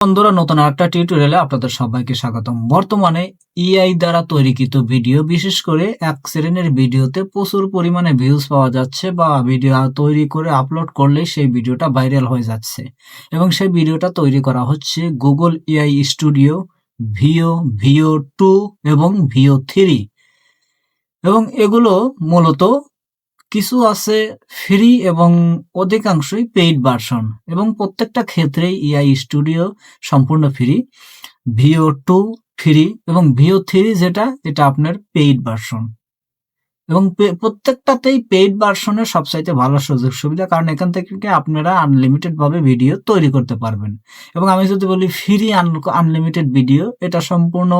বন্ধুরা, নতুন আরেকটা টিউটোরিয়ালে আপনাদের সবাইকে স্বাগতম। বর্তমানে এআই দ্বারা তৈরিকৃত ভিডিও, বিশেষ করে এক শ্রেণীর ভিডিওতে প্রচুর পরিমাণে ভিউজ পাওয়া যাচ্ছে, বা ভিডিও তৈরি করে আপলোড করলেই সেই ভিডিওটা ভাইরাল হয়ে যাচ্ছে। এবং সেই ভিডিওটা তৈরি করা হচ্ছে গুগল এআই স্টুডিও ভিও 2 এবং ভিও 3। এবং এগুলো মূলত কিছু আছে ফ্রি এবং অধিকাংশই পেইড ভার্সন, এবং প্রত্যেকটা ক্ষেত্রেই এআই স্টুডিও সম্পূর্ণ ফ্রি, ভিও 2 ফ্রি এবং ভিও 3 এটা আপনার পেইড ভার্সন। এবং প্রত্যেকটাতেই পেইড ভার্সনের সবচাইতে ভালো সুযোগ সুবিধা, কারণ এখান থেকে আপনারা আনলিমিটেড ভাবে ভিডিও তৈরি করতে পারবেন। এবং আমি যদি বলি ফ্রি আনলিমিটেড ভিডিও, এটা সম্পূর্ণ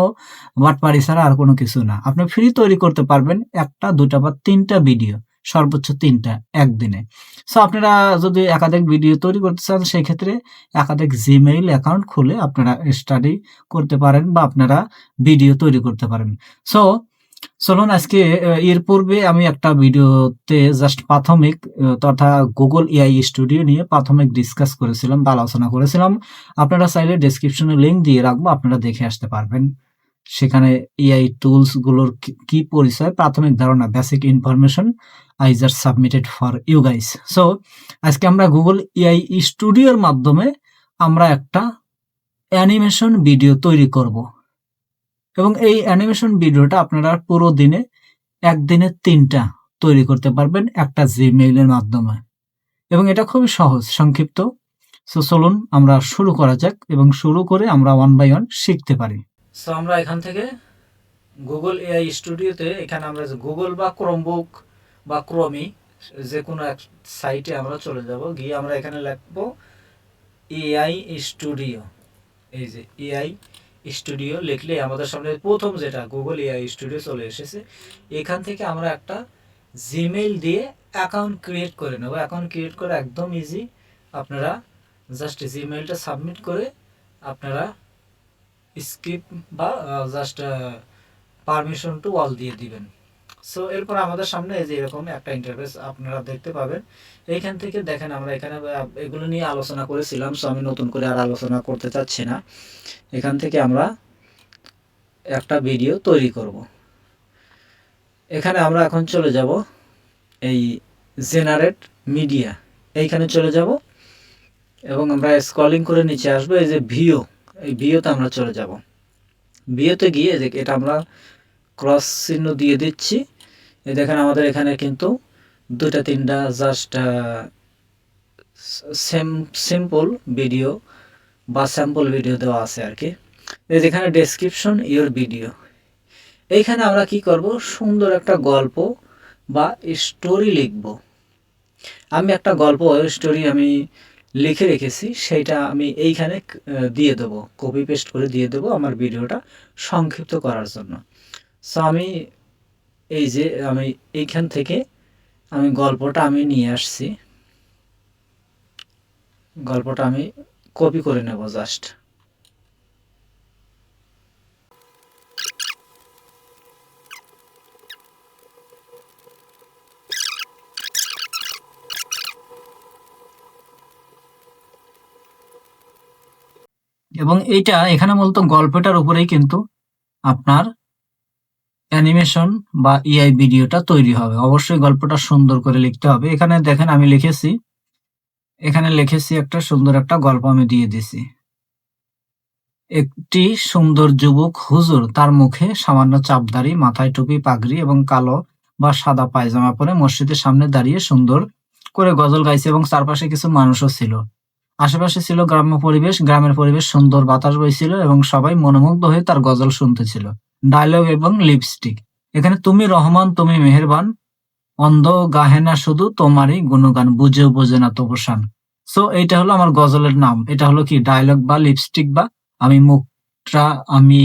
বাটপারি ছাড়া আর কোনো কিছু না। আপনি ফ্রি তৈরি করতে পারবেন একটা, দুটা বা তিনটা ভিডিও, সর্বোচ্চ 3টা একদিনে। সো আপনারা যদি একাধিক ভিডিও তৈরি করতে চান, সেই ক্ষেত্রে একাধিক জিমেইল অ্যাকাউন্ট খুলে আপনারা স্টাডি করতে পারেন, বা আপনারা ভিডিও তৈরি করতে পারেন। সো চলুন আজকে এর পূর্বে আমি একটা ভিডিওতে জাস্ট প্রাথমিক তথা গুগল এআই স্টুডিও নিয়ে প্রাথমিক ডিসকাস করেছিলাম বা আলোচনা করেছিলাম। আপনারা চাইলে ডেসক্রিপশনে লিংক দিয়ে রাখবো, আপনারা দেখে আসতে পারবেন। সেখানে এআই টুলস গুলোর কি পরিচয়, প্রাথমিক ধারণা, basic information I just submitted for you guys. So আজকে আমরা গুগল এআই স্টুডিওর মাধ্যমে আমরা একটা অ্যানিমেশন ভিডিও তৈরি করব। এবং এই অ্যানিমেশন ভিডিওটা আপনারা পুরো দিনে একদিনে 3টা তৈরি করতে পারবেন একটা জিমেইলের মাধ্যমে। এবং এটা খুবই সহজ, সংক্ষিপ্ত। সো চলুন আমরা শুরু করা যাক, এবং শুরু করে আমরা 1 বাই 1 শিখতে পারি। সো আমরা এখান থেকে গুগল এআই স্টুডিওতে, এখানে আমরা গুগল বা ক্রোমবুক বা ক্রোমি যে কোনো এক সাইটে আমরা চলে যাব, গিয়ে আমরা এখানে লিখবো এআই স্টুডিও। এই যে এআই স্টুডিও লিখলে আমাদের সামনে প্রথম যেটা গুগল এআই স্টুডিও চলে এসেছে। এখান থেকে আমরা একটা জিমেইল দিয়ে অ্যাকাউন্ট ক্রিয়েট করে নেব। অ্যাকাউন্ট ক্রিয়েট করে একদম ইজি, আপনারা জাস্ট জিমেইলটা সাবমিট করে আপনারা স্কিপ বা জাস্ট পারমিশন টু অল দিয়ে দিবেন। সো এরপর আমাদের সামনে এই যে এরকম একটা ইন্টারফেস আপনারা দেখতে পাবেন। এইখান থেকে দেখেন আমরা এখানে এগুলো নিয়ে আলোচনা করেছিলাম, সো আমি নতুন করে আর আলোচনা করতে চাচ্ছি না। এখান থেকে আমরা একটা ভিডিও তৈরি করব। এখানে আমরা এখন চলে যাব এই জেনারেট মিডিয়া, এইখানে চলে যাব এবং আমরা স্ক্রলিং করে নিচে আসবো। এই যে এই ভিওতে আমরা চলে যাব। ভিওতে গিয়ে এটা আমরা ক্রস চিহ্ন দিয়ে দিচ্ছি। এই দেখেন আমাদের এখানে কিন্তু 2-3টা জাস্ট সিম্পল ভিডিও বা স্যাম্পল ভিডিও দেওয়া আছে আর কি। এই যেখানে ডেসক্রিপশন ইওর ভিডিও, এইখানে আমরা কি করব, সুন্দর একটা গল্প বা স্টোরি লিখব। আমি একটা গল্প স্টোরি আমি লিখে রেখেছি, সেইটা আমি এইখানে দিয়ে দেবো, কপি পেস্ট করে দিয়ে দেবো আমার ভিডিওটা সংক্ষিপ্ত করার জন্য। সো আমি এই যে আমি এইখান থেকে আমি গল্পটা আমি নিয়ে আসছি, গল্পটা আমি কপি করে নেব জাস্ট। এবং এইটা এখানে মূলত গল্পটার উপরেই কিন্তু আপনার অ্যানিমেশন বা এআই ভিডিওটা তৈরি হবে। অবশ্যই গল্পটা সুন্দর করে লিখতে হবে। এখানে দেখেন আমি লিখেছি একটা সুন্দর একটা গল্প আমি দিয়ে দিছি। একটি সুন্দর যুবক হুজুর, তার মুখে সামান্য চাপদাড়ি, মাথায় টুপি, পাগড়ি এবং কালো বা সাদা পায়জামা পরে মসজিদের সামনে দাঁড়িয়ে সুন্দর করে গজল গাইছে, এবং চারপাশে কিছু মানুষও ছিল। আশেপাশে ছিল গ্রামের পরিবেশ, সুন্দর বাতাস বইছিল এবং সবাই মনোমুগ্ধ হয়ে তার গজল শুনতেছিল। ডায়লগ এবং লিপস্টিক, এখানে তুমি রহমান, তুমি মেহেরবান, অন্ধ গাহে না শুধু তোমারই গুণগান, বুঝেও বোঝে না তবু শান। সো এইটা হলো আমার গজলের নাম। এটা হলো কি ডায়লগ বা লিপস্টিক, বা আমি মুখটা আমি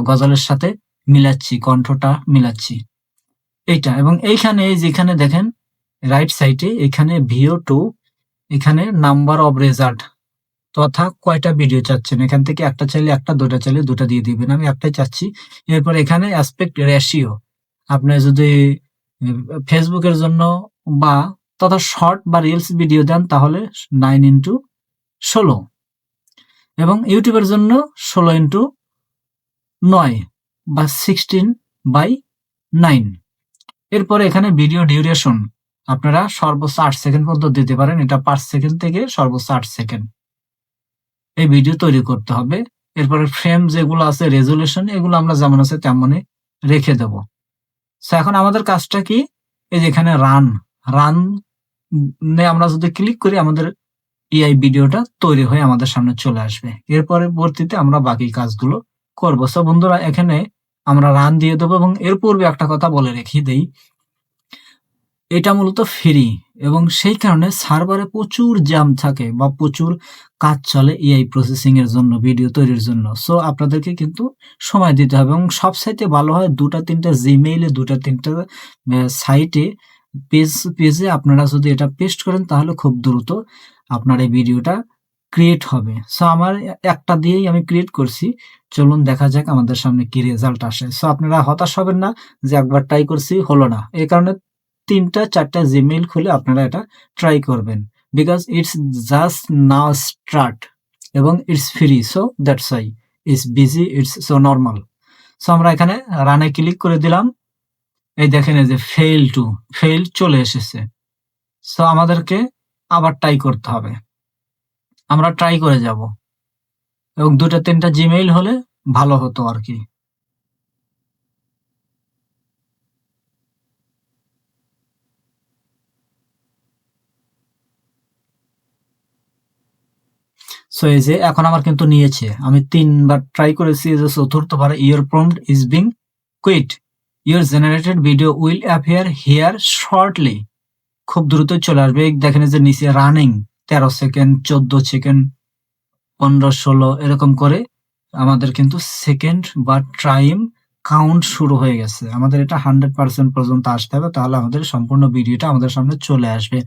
গজলের সাথে মিলাচ্ছি, কণ্ঠটা মিলাচ্ছি এইটা। এবং এইখানে যেখানে দেখেন রাইট সাইডে এখানে ভিও 2, এখানে নাম্বার অফ রেজাল্ট তথা কয়টা ভিডিও চাচ্ছেন, এখান থেকে একটা চাইলে একটা, দুটা চাইলে দুটা দিয়ে দিবেন। আমি একটাই চাচ্ছি। এরপর এখানে অ্যাসপেক্ট রেশিও, আপনি যদি ফেসবুকের জন্য বা তথা শর্ট বা রিলস ভিডিও দেন তাহলে 9:16। এবং ইউটিউবের জন্য 16:9 বা 16:9। এরপরে এখানে ভিডিও ডিউরেশন আপনারা সর্বোচ্চ 8 সেকেন্ড পর্যন্ত দিতে পারেন। এটা 5 সেকেন্ড থেকে সর্বোচ্চ 8 সেকেন্ড এই ভিডিও তৈরি করতে হবে। এরপরে ফ্রেম যেগুলো আছে, রেজুলেশন, এগুলো আমরা যেমন আছে তেমনই রেখে দেব। সো এখন আমাদের কাজটা কি, এই যে এখানে রান আমরা যদি ক্লিক করি আমাদের এআই ভিডিওটা তৈরি হয়ে আমাদের সামনে চলে আসবে। এর পরবর্তীতে আমরা বাকি কাজগুলো করব। সো বন্ধুরা, এখানে আমরা রান দিয়ে দেবো এবং এর পূর্বে একটা কথা বলে রেখে দেই, এটা মূলত ফ্রি এবং সেই কারণে সার্ভারে প্রচুর জ্যাম থাকে বা প্রচুর কাজ চলে এআই প্রসেসিং এর জন্য, ভিডিও তৈরির জন্য। সো আপনাদেরকে কিন্তু সময় দিতে হবে এবং সবচাইতে ভালো হয় 2-3টা জিমেইলে 2-3টা সাইটে পেজে আপনারা যদি এটা পেস্ট করেন তাহলে খুব দ্রুত আপনার এই ভিডিওটা ক্রিয়েট হবে। সো আমার একটা দিয়েই আমি ক্রিয়েট করছি। চলুন দেখা যাক আমাদের সামনে কি রেজাল্ট আসে। সো আপনারা হতাশ হবেন না যে একবার ট্রাই করছি হলো না। এই কারণে 3টা-4টা জিমেইল খুলে আপনারা এটা ট্রাই করবেন। Because it's just now start এবং it's free, so that's why it's busy, it's so normal. So আমরা এখানে রানে ক্লিক করে দিলাম। এই দেখেন এই যে ফেইল চলে এসেছে। সো আমাদেরকে আবার ট্রাই করতে হবে। আমরা ট্রাই করে যাব এবং 2-3টা জিমেইল হলে ভালো হতো আর কি। সো এই যে এখন আমার কিন্তু নিয়েছে, আমি 3বার ট্রাই করেছি। যে চতুর্থবার your prompt is being queued, your generated video will appear here shortly. খুব দ্রুতই চলে আসবে। দেখেন যে নিচে রানিং 13 সেকেন্ড, 14 সেকেন্ড, 15, 16 এরকম করে আমাদের কিন্তু সেকেন্ড বা টাইম কাউন্ট শুরু হয়ে গেছে। আমাদের এটা 100% পর্যন্ত আসতে হবে, তাহলে আমাদের সম্পূর্ণ ভিডিওটা আমাদের সামনে চলে আসবে।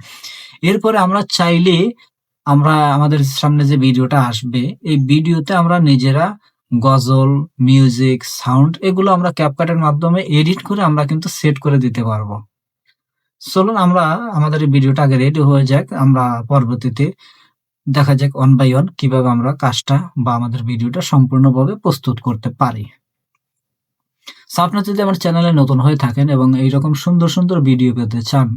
এরপরে আমরা চাইলে আমাদের সামনে যে ভিডিওটা আসবে এই ভিডিওতে আমরা নিজেরা গজল, মিউজিক, সাউন্ড এগুলো আমরা ক্যাপকাটের মাধ্যমে এডিট করে আমরা কিন্তু সেট করে দিতে পারবো। চলুন আমরা আমাদের এই ভিডিওটা আগে রেডি হয়ে যাক, আমরা পরবর্তীতে দেখা যাক ওয়ান বাই ওয়ান কিভাবে আমরা কাজটা বা আমাদের ভিডিওটা সম্পূর্ণভাবে প্রস্তুত করতে পারি। সো আপনারা যদি আমার চ্যানেলে নতুন হয়ে থাকেন এবং এইরকম সুন্দর সুন্দর ভিডিও পেতে চান,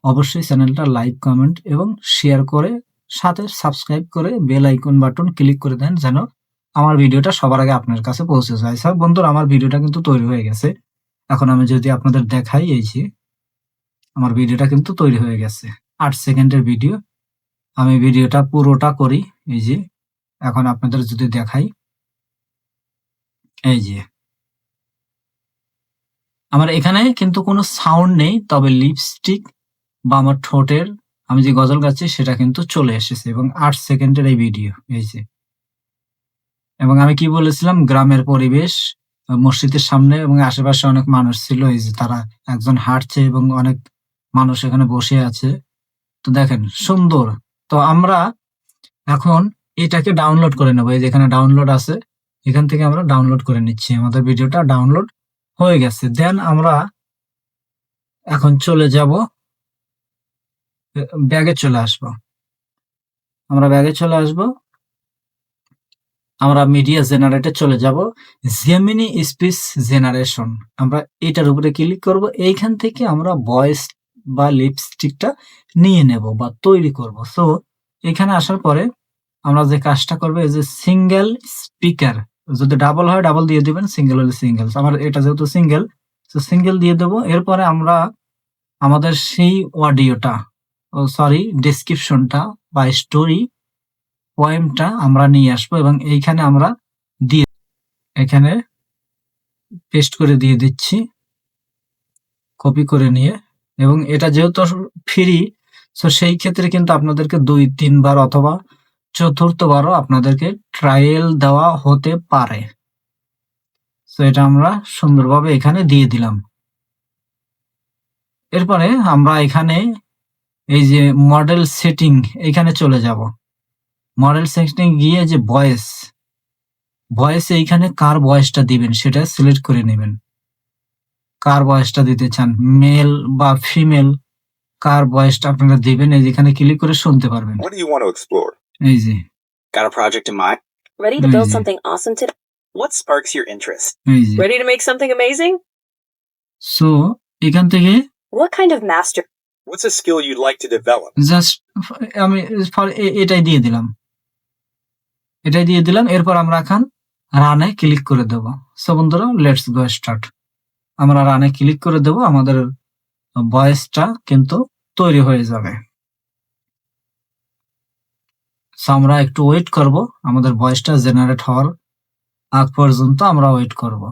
অবশ্যই চ্যানেলটা লাইক, কমেন্ট এবং শেয়ার করে সাথে সাবস্ক্রাইব করে বেল আইকন বাটন ক্লিক করে দেন, যেন আমার ভিডিওটা সবার আগে আপনার কাছে পৌঁছে যায়। স্যার বন্ধুরা, আমার ভিডিওটা কিন্তু তৈরি হয়ে গেছে। এখন আমি যদি আপনাদের দেখাই, এই যে আমার ভিডিওটা কিন্তু তৈরি হয়ে গেছে। 8 সেকেন্ডের ভিডিও। আমি ভিডিওটা পুরোটা করি। এই যে এখন আপনাদের যদি দেখাই, এই যে আমার এখানে কিন্তু কোনো সাউন্ড নেই, তবে লিপস্টিক বা আমার ঠোঁটের আমি যে গজল গাচ্ছি সেটা কিন্তু চলে এসেছে এবং 8 সেকেন্ডের এই ভিডিও, এই যে। এবং আমি কি বলেছিলাম, গ্রামের পরিবেশ, মসজিদের সামনে এবং আশেপাশে অনেক মানুষ ছিল। এই যে তারা একজন হাঁটছে এবং অনেক মানুষ এখানে বসে আছে। তো দেখেন সুন্দর। তো আমরা এখন এটাকে ডাউনলোড করে নেবো। এই যে এখানে ডাউনলোড আছে, এখান থেকে আমরা ডাউনলোড করে নিচ্ছি। আমাদের ভিডিওটা ডাউনলোড হয়ে গেছে। দেন আমরা এখন চলে যাব, ব্যাগে চলে আসবো। আমরা ব্যাগে চলে আসবো, আমরা মিডিয়া জেনারেটে চলে যাব। জেমিনি স্পিচ জেনারেশন, আমরা এটার উপরে ক্লিক করব। এইখান থেকে আমরা ভয়েস বা লিপস্টিকটা নিয়ে নেব বা তৈরি করব। সো এখানে আসার পরে আমরা যে কাজটা করবো, এই যে সিঙ্গেল স্পিকার, যদি ডাবল হয় ডাবল দিয়ে দিবেন, সিঙ্গেল হলে সিঙ্গেল। আমার এটা যেহেতু সিঙ্গেল, তো সিঙ্গেল দিয়ে দেবো। এরপরে আমরা আমাদের সেই অডিওটা, ডেসক্রিপশনটা বা স্টোরি পয়েমটা আমরা নিয়ে আসবো এবং এইখানে আমরা এখানে পেস্ট করে দিয়ে দিচ্ছি, কপি করে নিয়ে। এবং এটা যেহেতু ফ্রি, সো সেই ক্ষেত্রে কিন্তু আপনাদেরকে 2-3 বার অথবা চতুর্থবারও আপনাদেরকে ট্রায়াল দেওয়া হতে পারে। সো এটা আমরা সুন্দরভাবে এখানে দিয়ে দিলাম। এরপরে আমরা এখানে এই যে মডেল সেটিং, এখানে চলে যাব। মডেল সেটিং গিয়ে যে ভয়েস এইখানে কার ভয়েসটা দিবেন সেটা সিলেক্ট করে নেবেন। কার ভয়েসটা দিতে চান, মেল বা ফিমেল, কার ভয়েসটা আপনারা দিবেন, এই যেখানে ক্লিক করে শুনতে পারবেন। What do you want to explore? এই যে Got a project in mind? Ready to build Amazing. something awesome today? What sparks your interest? এই যে Ready to make something amazing? So এখান থেকে What kind of master? What's a skill you'd like to develop? Just আমি এটাই দিয়ে দিলাম, এরপর আমরা এখন রানে ক্লিক করে দেব। সো বন্ধুরা, লেটস গো স্টার্ট। আমরা রানে ক্লিক করে দেব, আমাদের ভয়েসটা কিন্তু তৈরি হয়ে যাবে। সো আমরা একটু ওয়েট করব, আমাদের ভয়েসটা জেনারেট হওয়ার আগ পর্যন্ত আমরা ওয়েট করব।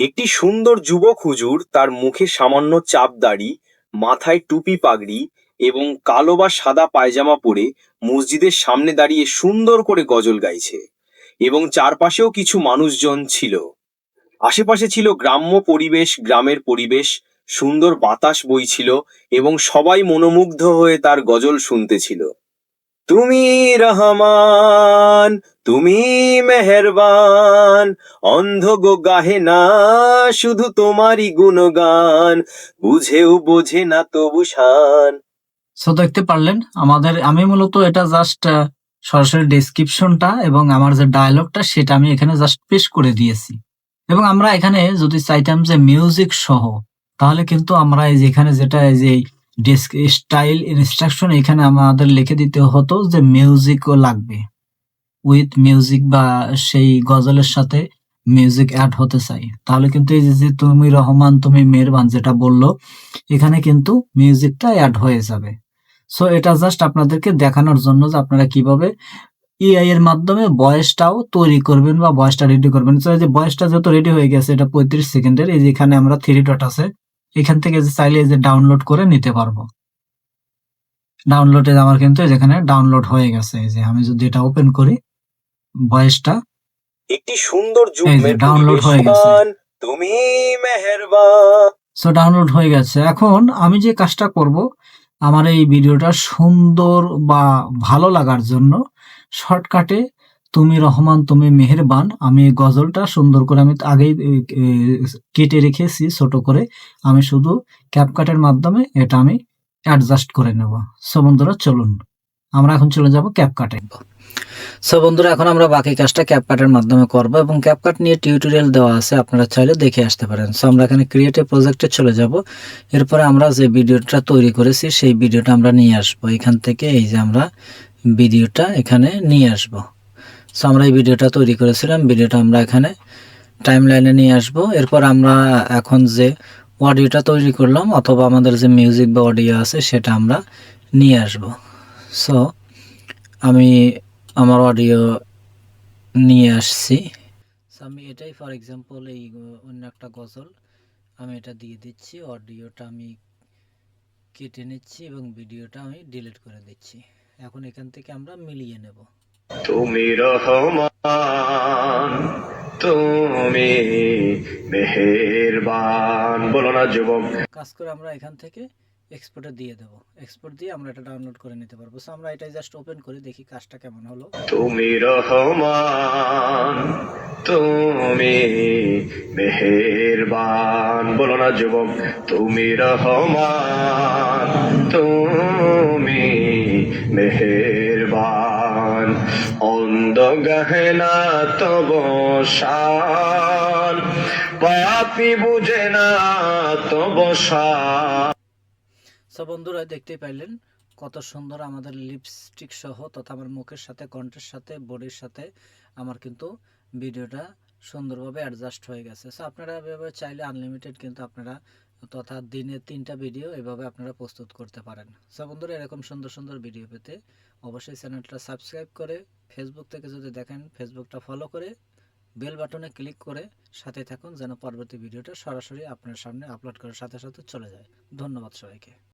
একটি সুন্দর যুবক হুজুর তার মুখে সামান্য চাপ দাড়ি, মাথায় টুপি পাগড়ি এবং কালো বা সাদা পায়জামা পরে মসজিদের সামনে দাঁড়িয়ে সুন্দর করে গজল গাইছে এবং চারপাশেও কিছু মানুষজন ছিল। আশেপাশে ছিল গ্রাম্য পরিবেশ, গ্রামের পরিবেশ, সুন্দর বাতাস বইছিল এবং সবাই মনোমুগ্ধ হয়ে তার গজল শুনতেছিল। তুমি রহমান, তুমি মেহেরবান, অন্ধ গো গাহে না শুধু তোমারই গুণগান, বুঝেও বোঝে না তবু শান। সো দেখতে পারলেন আমি মূলত এটা জাস্ট সরাসরি ডেসক্রিপশনটা এবং আমার যে ডায়লগটা সেটা আমি এখানে জাস্ট পেশ করে দিয়েছি। এবং আমরা এখানে যদি চাইতাম যে মিউজিক সহ, তাহলে কিন্তু আমরা এই যে এখানে যেটা এই যে স্টাইল ইনস্ট্রাকশন এখানে আমাদের লিখে দিতে হতো যে মিউজিকও লাগবে, উইথ মিউজিক বা সেই গজলের সাথে মিউজিক অ্যাড হতে চাই, তাহলে কিন্তু এই যে তুমি রহমান তুমি মেহেরবান যেটা বললো এখানে কিন্তু মিউজিকটা অ্যাড হয়ে যাবে। সো এটা জাস্ট আপনাদেরকে দেখানোর জন্য যে আপনারা কিভাবে এআই এর মাধ্যমে ভয়েসটাও তৈরি করবেন বা ভয়েসটা রেডি করবেন। তো এই যে ভয়েসটা যেহেতু রেডি হয়ে গেছে, এটা 35 সেকেন্ডের, এই যে এখানে আমরা 3 ডট আছে, এখান থেকে যে চাইলে এই যে ডাউনলোড করে নিতে পারবো। ডাউনলোডে আমার কিন্তু যেখানে ডাউনলোড হয়ে গেছে, এই যে আমি যদি এটা ওপেন করি ভয়েসটা, একটি সুন্দর এই যে যুগ্মের ডাউনলোড হয়ে গেছে। পরিবেশবান, তুমি মেহেরবান। সো ডাউনলোড হয়ে গেছে। এখন আমি যে কাজটা করব, আমার এই ভিডিওটা সুন্দর বা ভালো লাগার জন্য শর্টকাটে তুমি রহমান তুমি মেহেরবান, আমি এই গজলটা সুন্দর করে আমি আগেই কেটে রেখেছি ছোট করে, আমি শুধু ক্যাপকাটের মাধ্যমে এটা আমি অ্যাডজাস্ট করে নেব। সো বন্ধুরা চলুন আমরা এখন চলে যাব ক্যাপকাটে। সো বন্ধুরা, এখন আমরা বাকি কাজটা ক্যাপকাটের মাধ্যমে করব এবং ক্যাপকাট নিয়ে টিউটোরিয়াল দেওয়া আছে, আপনারা চাইলে দেখে আসতে পারেন। সো আমরা এখানে ক্রিয়েটিভ প্রজেক্টে চলে যাব, এরপরে আমরা যে ভিডিওটা তৈরি করেছি সেই ভিডিওটা আমরা নিয়ে আসব এখান থেকে, এই যে আমরা ভিডিওটা এখানে নিয়ে আসব। সো আমরা এই ভিডিওটা তৈরি করেছিলাম, ভিডিওটা আমরা এখানে টাইমলাইনে নিয়ে আসব। এরপর আমরা এখন যে অডিওটা তৈরি করলাম অথবা আমাদের যে মিউজিক বা অডিও আছে সেটা আমরা নিয়ে আসব। সো আমি আমার অডিও নিয়ে আসছি। আমি এটাই ফর এক্সাম্পল এই অন্য একটা গজল আমি এটা দিয়ে দিচ্ছি, অডিওটা আমি কেটে নিচ্ছি এবং ভিডিওটা আমি ডিলিট করে দিচ্ছি। এখন এখান থেকে আমরা মিলিয়ে নেব। তুমি রহমান, তুমি মেহেরবান, বলো না যুবক। কাজ করে আমরা এখান থেকে এক্সপোর্টে দিয়ে দেব, এক্সপোর্ট দিয়ে আমরা এটা ডাউনলোড করে নিতে পারবো। সো আমরা এটাই জাস্ট ওপেন করে দেখি কাজটা কেমন হলো। তুমি রহমান, তুমি মেহেরবান, বলো না যুবক। তুমি রহমান, তুমি মেহেরবান, অন্ধ গহনা তব শান, পাপি বুঝে না তব শান। সো বন্ধুরা দেখতে পাইলেন কত সুন্দর আমাদের লিপস্টিক সহ তথা আমার মুখের সাথে, কণ্ঠের সাথে, বডির সাথে আমার কিন্তু ভিডিওটা সুন্দরভাবে অ্যাডজাস্ট হয়ে গেছে। সো আপনারা এভাবে চাইলে আনলিমিটেড কিন্তু আপনারা তথা দিনে 3টা ভিডিও এভাবে আপনারা প্রস্তুত করতে পারেন। সো বন্ধুরা, এরকম সুন্দর সুন্দর ভিডিও পেতে অবশ্যই চ্যানেলটা সাবস্ক্রাইব করে, ফেসবুক থেকে যদি দেখেন ফেসবুকটা ফলো করে বেল বাটনে ক্লিক করে সাথে থাকুন, যেন পরবর্তী ভিডিওটা সরাসরি আপনার সামনে আপলোড করার সাথে সাথে চলে যায়। ধন্যবাদ সবাইকে।